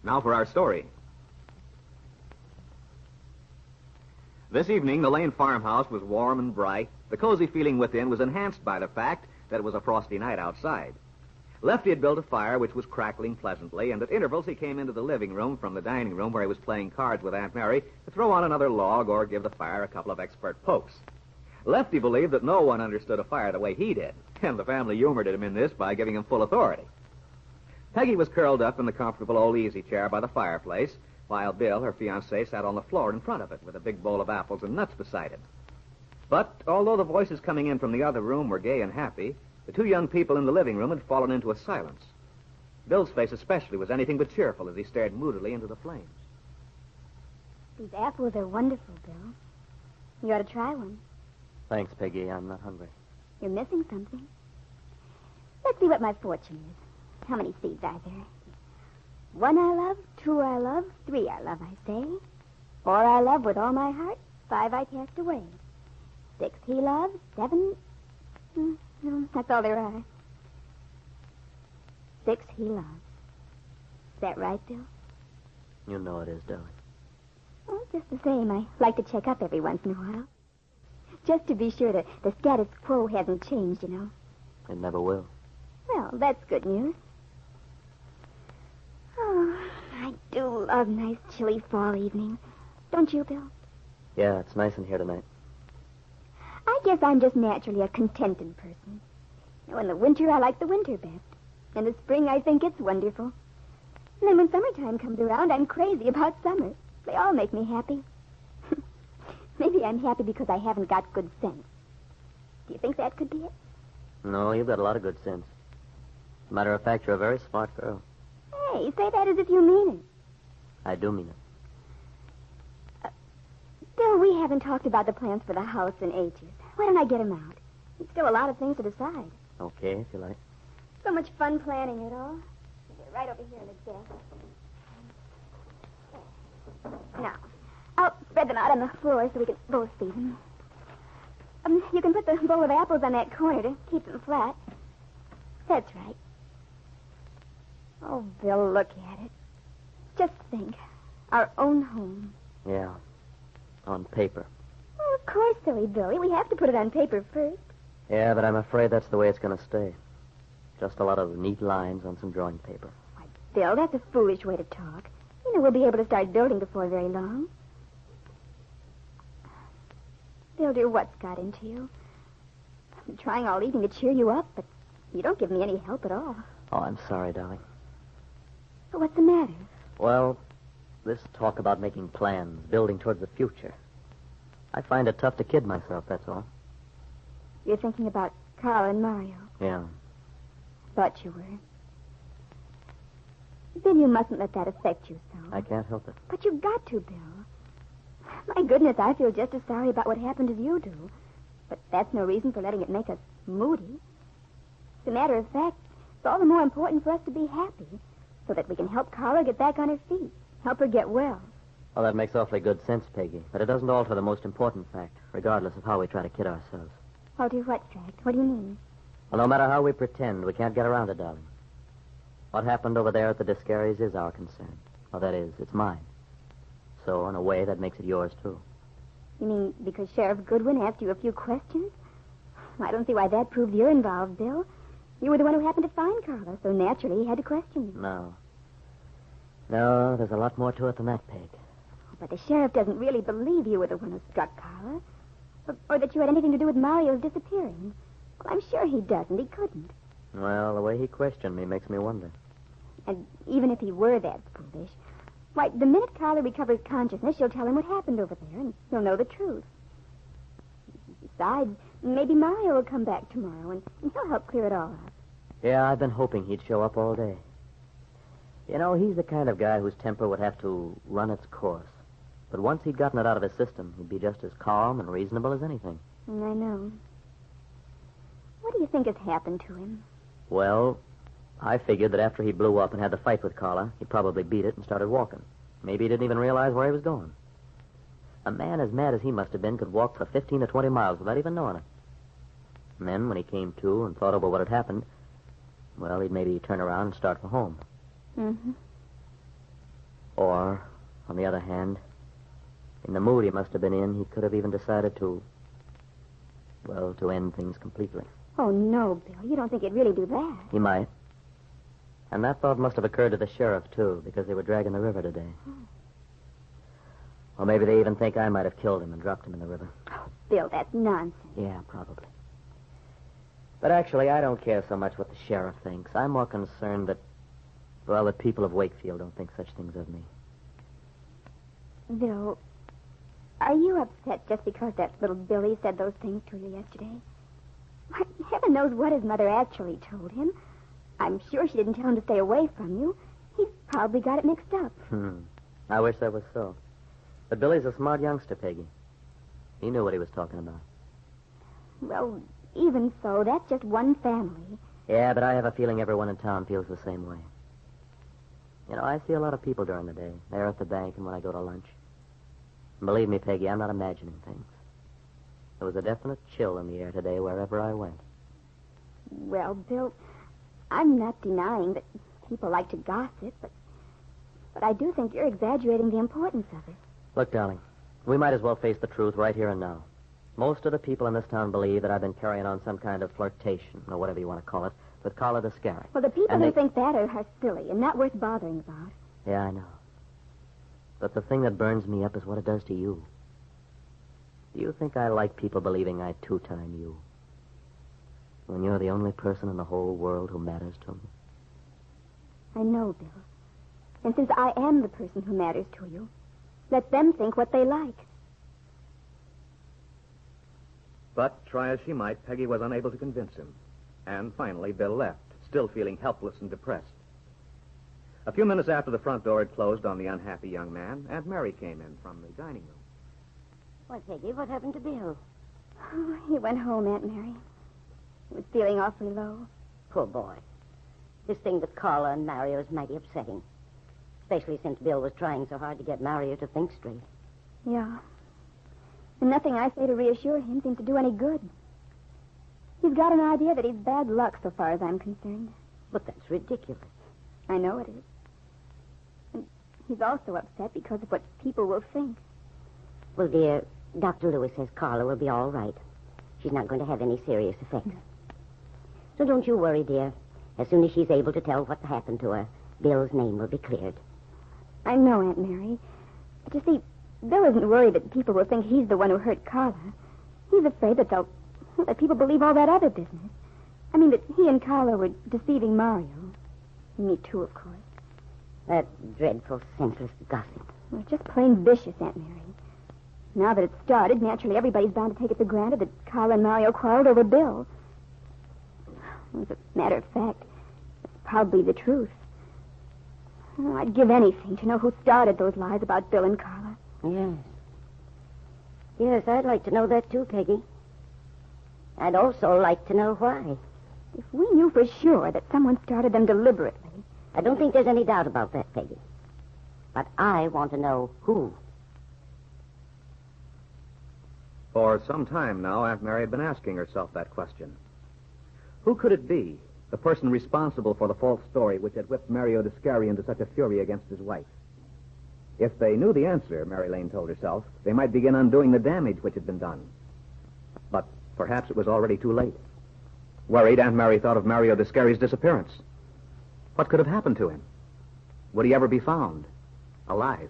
Now for our story. This evening, the Lane farmhouse was warm and bright. The cozy feeling within was enhanced by the fact that it was a frosty night outside. Lefty had built a fire which was crackling pleasantly, and at intervals he came into the living room from the dining room where he was playing cards with Aunt Mary to throw on another log or give the fire a couple of expert pokes. Lefty believed that no one understood a fire the way he did, and the family humored him in this by giving him full authority. Peggy was curled up in the comfortable old easy chair by the fireplace, while Bill, her fiancé, sat on the floor in front of it with a big bowl of apples and nuts beside him. But although the voices coming in from the other room were gay and happy, the two young people in the living room had fallen into a silence. Bill's face especially was anything but cheerful as he stared moodily into the flames. These apples are wonderful, Bill. You ought to try one. Thanks, Peggy. I'm not hungry. You're missing something. Let's see what my fortune is. How many seeds are there? 1 I love, 2 I love, 3 I love, I say. 4 I love with all my heart, 5 I cast away. 6 he loves, 7... No, that's all there are. 6 he loves. Is that right, Bill? You know it is, darling. Oh, just the same, I like to check up every once in a while. Just to be sure that the status quo hasn't changed, you know. It never will. Well, that's good news. Oh, I do love nice chilly fall evenings. Don't you, Bill? Yeah, it's nice in here tonight. I guess I'm just naturally a contented person. You know, in the winter, I like the winter best. In the spring, I think it's wonderful. And then when summertime comes around, I'm crazy about summer. They all make me happy. Maybe I'm happy because I haven't got good sense. Do you think that could be it? No, you've got a lot of good sense. As a matter of fact, you're a very smart girl. Hey, say that as if you mean it. I do mean it. Bill, we haven't talked about the plans for the house in ages. Why don't I get them out? There's still a lot of things to decide. Okay, if you like. So much fun planning it all. They're right over here in the desk. Now, I'll spread them out on the floor so we can both see them. You can put the bowl of apples on that corner to keep them flat. That's right. Oh, Bill, look at it. Just think. Our own home. Yeah. On paper. Oh, of course, silly Billy. We have to put it on paper first. Yeah, but I'm afraid that's the way it's going to stay. Just a lot of neat lines on some drawing paper. Why, Bill, that's a foolish way to talk. You know, we'll be able to start building before very long. Bill, dear, what's got into you? I've been trying all evening to cheer you up, but you don't give me any help at all. Oh, I'm sorry, darling. But what's the matter? Well, this talk about making plans, building towards the future. I find it tough to kid myself, that's all. You're thinking about Carl and Mario. Yeah. Thought you were. Bill, you mustn't let that affect you so. I can't help it. But you've got to, Bill. My goodness, I feel just as sorry about what happened as you do. But that's no reason for letting it make us moody. As a matter of fact, it's all the more important for us to be happy so that we can help Carla get back on her feet, help her get well. Well, that makes awfully good sense, Peggy. But it doesn't alter the most important fact, regardless of how we try to kid ourselves. Alter what fact? What do you mean? Well, no matter how we pretend, we can't get around it, darling. What happened over there at the Discaries is our concern. Well, that is, it's mine. So, in a way, that makes it yours, too. You mean because Sheriff Goodwin asked you a few questions? I don't see why that proves you're involved, Bill. You were the one who happened to find Carla, so naturally he had to question you. No. No, there's a lot more to it than that, Peg. But the sheriff doesn't really believe you were the one who struck Carla. Or that you had anything to do with Mario's disappearing. Well, I'm sure he doesn't. He couldn't. Well, the way he questioned me makes me wonder. And even if he were that foolish, why, the minute Carla recovers consciousness, she'll tell him what happened over there, and he'll know the truth. Besides, maybe Mario will come back tomorrow, and he'll help clear it all up. Yeah, I've been hoping he'd show up all day. You know, he's the kind of guy whose temper would have to run its course. But once he'd gotten it out of his system, he'd be just as calm and reasonable as anything. I know. What do you think has happened to him? Well, I figured that after he blew up and had the fight with Carla, he probably beat it and started walking. Maybe he didn't even realize where he was going. A man as mad as he must have been could walk for 15 to 20 miles without even knowing it. And then, when he came to and thought over what had happened, well, he'd maybe turn around and start for home. Mm-hmm. Or, on the other hand, in the mood he must have been in, he could have even decided to end things completely. Oh, no, Bill. You don't think he'd really do that? He might. And that thought must have occurred to the sheriff, too, because they were dragging the river today. Or maybe they even think I might have killed him and dropped him in the river. Oh, Bill, that's nonsense. Yeah, probably. But actually, I don't care so much what the sheriff thinks. I'm more concerned that, the people of Wakefield don't think such things of me. Bill, are you upset just because that little Billy said those things to you yesterday? Why, heaven knows what his mother actually told him. I'm sure she didn't tell him to stay away from you. He probably got it mixed up. I wish that was so. But Billy's a smart youngster, Peggy. He knew what he was talking about. Well, even so, that's just one family. Yeah, but I have a feeling everyone in town feels the same way. You know, I see a lot of people during the day. There at the bank and when I go to lunch. And believe me, Peggy, I'm not imagining things. There was a definite chill in the air today wherever I went. Well, Bill, I'm not denying that people like to gossip, but I do think you're exaggerating the importance of it. Look, darling, we might as well face the truth right here and now. Most of the people in this town believe that I've been carrying on some kind of flirtation, or whatever you want to call it, with Carla Descari. Well, the people who think that are silly and not worth bothering about. Yeah, I know. But the thing that burns me up is what it does to you. Do you think I like people believing I two-time you? When you're the only person in the whole world who matters to me? I know, Bill. And since I am the person who matters to you, let them think what they like. But, try as she might, Peggy was unable to convince him. And finally, Bill left, still feeling helpless and depressed. A few minutes after the front door had closed on the unhappy young man, Aunt Mary came in from the dining room. Why, Peggy, what happened to Bill? Oh, he went home, Aunt Mary. He was feeling awfully low. Poor boy. This thing with Carla and Mario is mighty upsetting. Especially since Bill was trying so hard to get Mario to think straight. Yeah. And nothing I say to reassure him seems to do any good. He's got an idea that he's bad luck so far as I'm concerned. But that's ridiculous. I know it is. And he's also upset because of what people will think. Well, dear, Dr. Lewis says Carla will be all right. She's not going to have any serious effects. So don't you worry, dear. As soon as she's able to tell what happened to her, Bill's name will be cleared. I know, Aunt Mary. But you see, Bill isn't worried that people will think he's the one who hurt Carla. He's afraid that that people believe all that other business. I mean, that he and Carla were deceiving Mario. Me too, of course. That dreadful, senseless gossip. Well, it's just plain vicious, Aunt Mary. Now that it's started, naturally everybody's bound to take it for granted that Carla and Mario quarreled over Bill. As a matter of fact, it's probably the truth. Oh, I'd give anything to know who started those lies about Bill and Carla. Yes. Yes, I'd like to know that too, Peggy. I'd also like to know why. If we knew for sure that someone started them deliberately... I don't think there's any doubt about that, Peggy. But I want to know who. For some time now, Aunt Mary had been asking herself that question. Who could it be, the person responsible for the false story which had whipped Mario Descari into such a fury against his wife? If they knew the answer, Mary Lane told herself, they might begin undoing the damage which had been done. But perhaps it was already too late. Worried, Aunt Mary thought of Mario Descari's disappearance. What could have happened to him? Would he ever be found alive?